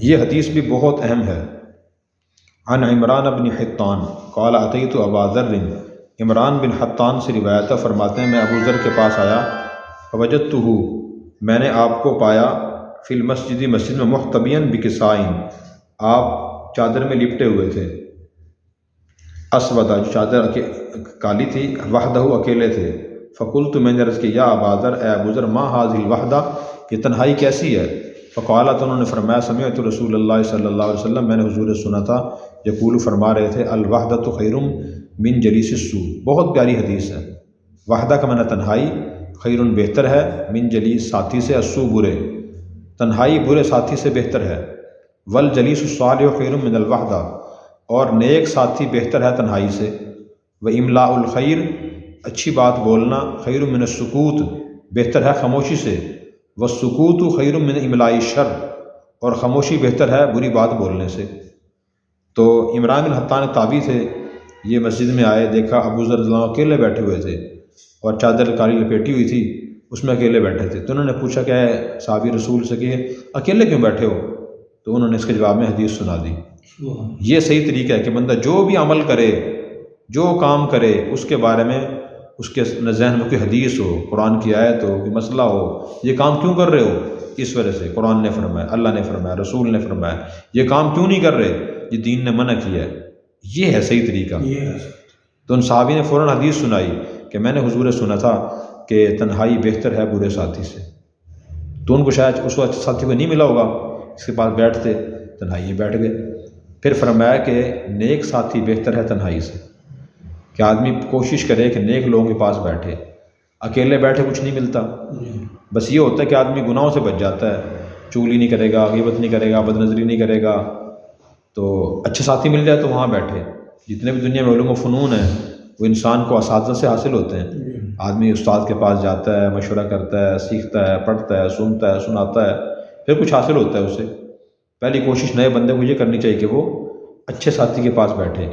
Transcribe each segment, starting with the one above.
یہ حدیث بھی بہت اہم ہے۔ عن عمران بن حطان قال اتیت ابا ذر، عمران بن حطان سے روایت فرماتے ہیں میں ابو ذر کے پاس آیا، فوجدتہ، میں نے آپ کو پایا، فی المسجد، مسجد میں، محتبیا بکسائن، آپ چادر میں لپٹے ہوئے تھے، اسودہ، جو چادر کالی تھی، وحدہ، اکیلے تھے، فقلت، میں نے عرض کی، یا ابا ذر، اے ابو ذر، ما ھذہ الوحدہ، یہ تنہائی کیسی ہے؟ فقال، تو انہوں نے فرمایا، سمعت رسول اللہ صلی اللہ علیہ وسلم، میں نے حضور سے سنا تھا، یقول، فرما رہے تھے، الوحدۃ خیر من جلیس السوء، بہت پیاری حدیث ہے۔ وحدہ کا معنی تنہائی، خیر بہتر ہے، من جلیس ساتھی سے، السوء برے، تنہائی برے ساتھی سے بہتر ہے، والجلیس الصالح خیر من الوحدہ، اور نیک ساتھی بہتر ہے تنہائی سے، واملاء الخیر، اچھی بات بولنا، خیر من السکوت، بہتر ہے خاموشی سے، والسکوت خیر من املاء الشر، اور خاموشی بہتر ہے بری بات بولنے سے۔ تو عمران بن حطان تابعی تھے، یہ مسجد میں آئے، دیکھا ابو ذر رضی اللہ عنہ اکیلے بیٹھے ہوئے تھے اور چادر کالی لپیٹی ہوئی تھی، اس میں اکیلے بیٹھے تھے، تو انہوں نے پوچھا کہ اے صحابی رسول سے کہ اکیلے کیوں بیٹھے ہو؟ تو انہوں نے اس کے جواب میں حدیث سنا دی۔ یہ صحیح طریقہ ہے کہ بندہ جو بھی عمل کرے، جو کام کرے، اس کے بارے میں اس کے ذہن میں کوئی حدیث ہو، قرآن کی آیت ہو، کوئی مسئلہ ہو، یہ کام کیوں کر رہے ہو؟ اس وجہ سے قرآن نے فرمایا، اللہ نے فرمایا، رسول نے فرمایا، یہ کام کیوں نہیں کر رہے؟ یہ دین نے منع کیا ہے، یہ ہے صحیح طریقہ۔ تو ان صحابی نے فوراً حدیث سنائی کہ میں نے حضور سے سنا تھا کہ تنہائی بہتر ہے برے ساتھی سے، تو ان کو شاید اس وقت ساتھی کو نہیں ملا ہوگا، اس کے پاس بیٹھتے، تنہائی بیٹھ گئے۔ پھر فرمایا کہ نیک ساتھی بہتر ہے تنہائی سے، کہ آدمی کوشش کرے کہ نیک لوگوں کے پاس بیٹھے، اکیلے بیٹھے کچھ نہیں ملتا، بس یہ ہوتا ہے کہ آدمی گناہوں سے بچ جاتا ہے، چغلی نہیں کرے گا، غیبت نہیں کرے گا، بد نظری نہیں کرے گا، تو اچھے ساتھی مل جائے تو وہاں بیٹھے۔ جتنے بھی دنیا میں علوم و فنون ہیں وہ انسان کو اساتذہ سے حاصل ہوتے ہیں، آدمی استاد کے پاس جاتا ہے، مشورہ کرتا ہے، سیکھتا ہے، پڑھتا ہے، سنتا ہے، سناتا ہے، پھر کچھ حاصل ہوتا ہے اسے۔ پہلی کوشش نئے بندے کو یہ کرنی چاہیے کہ وہ اچھے ساتھی کے پاس بیٹھے۔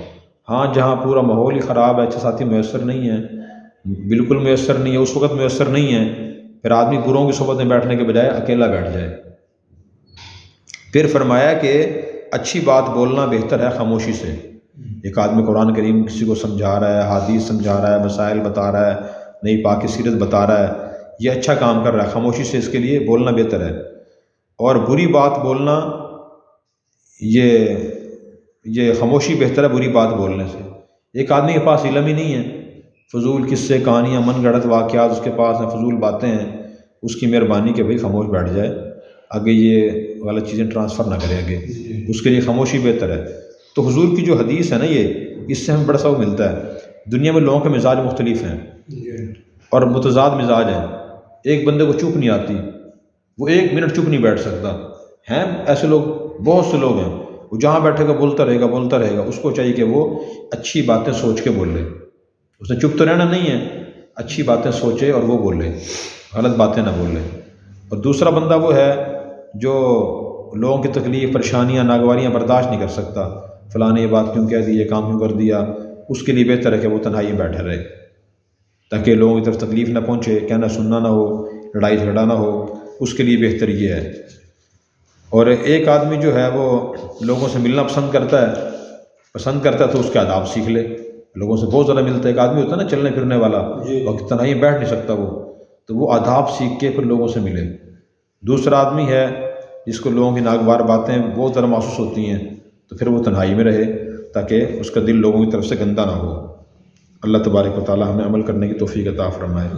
ہاں جہاں پورا ماحول ہی خراب ہے، اچھے ساتھی میسر نہیں ہیں، بالکل میسر نہیں ہے، اس وقت میسر نہیں ہے، پھر آدمی بروں کی صحبت میں بیٹھنے کے بجائے اکیلا بیٹھ جائے۔ پھر فرمایا کہ اچھی بات بولنا بہتر ہے خاموشی سے۔ ایک آدمی قرآن کریم کسی کو سمجھا رہا ہے، حدیث سمجھا رہا ہے، مسائل بتا رہا ہے، نئی پاک کی سیرت بتا رہا ہے، یہ اچھا کام کر رہا ہے، خاموشی سے اس کے لیے بولنا بہتر ہے۔ اور بری بات بولنا، یہ خاموشی بہتر ہے بری بات بولنے سے۔ ایک آدمی کے پاس علم ہی نہیں ہے، فضول قصے، کہانیاں، من گھڑت واقعات اس کے پاس ہیں، فضول باتیں ہیں، اس کی مہربانی کہ بھئی خاموش بیٹھ جائے، آگے یہ غلط چیزیں ٹرانسفر نہ کرے آگے، اس کے لیے خاموشی بہتر ہے۔ تو حضور کی جو حدیث ہے نا، یہ اس سے ہمیں بڑا سبق ملتا ہے۔ دنیا میں لوگوں کے مزاج مختلف ہیں اور متضاد مزاج ہیں، ایک بندے کو چپ نہیں آتی، وہ ایک منٹ چپ نہیں بیٹھ سکتا، ہیں ایسے لوگ، بہت سے لوگ ہیں، وہ جہاں بیٹھے گا بولتا رہے گا بولتا رہے گا، اس کو چاہیے کہ وہ اچھی باتیں سوچ کے بولے، اس نے چپ تو رہنا نہیں ہے، اچھی باتیں سوچے اور وہ بولے، غلط باتیں نہ بولے۔ اور دوسرا بندہ وہ ہے جو لوگوں کی تکلیف، پریشانیاں، ناگواریاں برداشت نہیں کر سکتا، فلاں نے یہ بات کیوں کہہ دی، یہ کام کیوں کر دیا، اس کے لیے بہتر ہے کہ وہ تنہائی میں بیٹھے رہے تاکہ لوگوں کی طرف تکلیف نہ پہنچے، کہنا سننا نہ ہو، لڑائی جھگڑا نہ ہو، اس کے لیے بہتر یہ ہے۔ اور ایک آدمی جو ہے وہ لوگوں سے ملنا پسند کرتا ہے تو اس کے آداب سیکھ لے، لوگوں سے بہت زیادہ ملتا ہے، ایک آدمی ہوتا ہے نا چلنے پھرنے والا، وقت تنہائی میں بیٹھ نہیں سکتا وہ، تو وہ آداب سیکھ کے پھر لوگوں سے ملے۔ دوسرا آدمی ہے جس کو لوگوں کی ناگوار باتیں بہت زیادہ محسوس ہوتی ہیں، تو پھر وہ تنہائی میں رہے تاکہ اس کا دل لوگوں کی طرف سے گندہ نہ ہو۔ اللہ تبارک و تعالی ہمیں عمل کرنے کی توفیق عطا فرمائے۔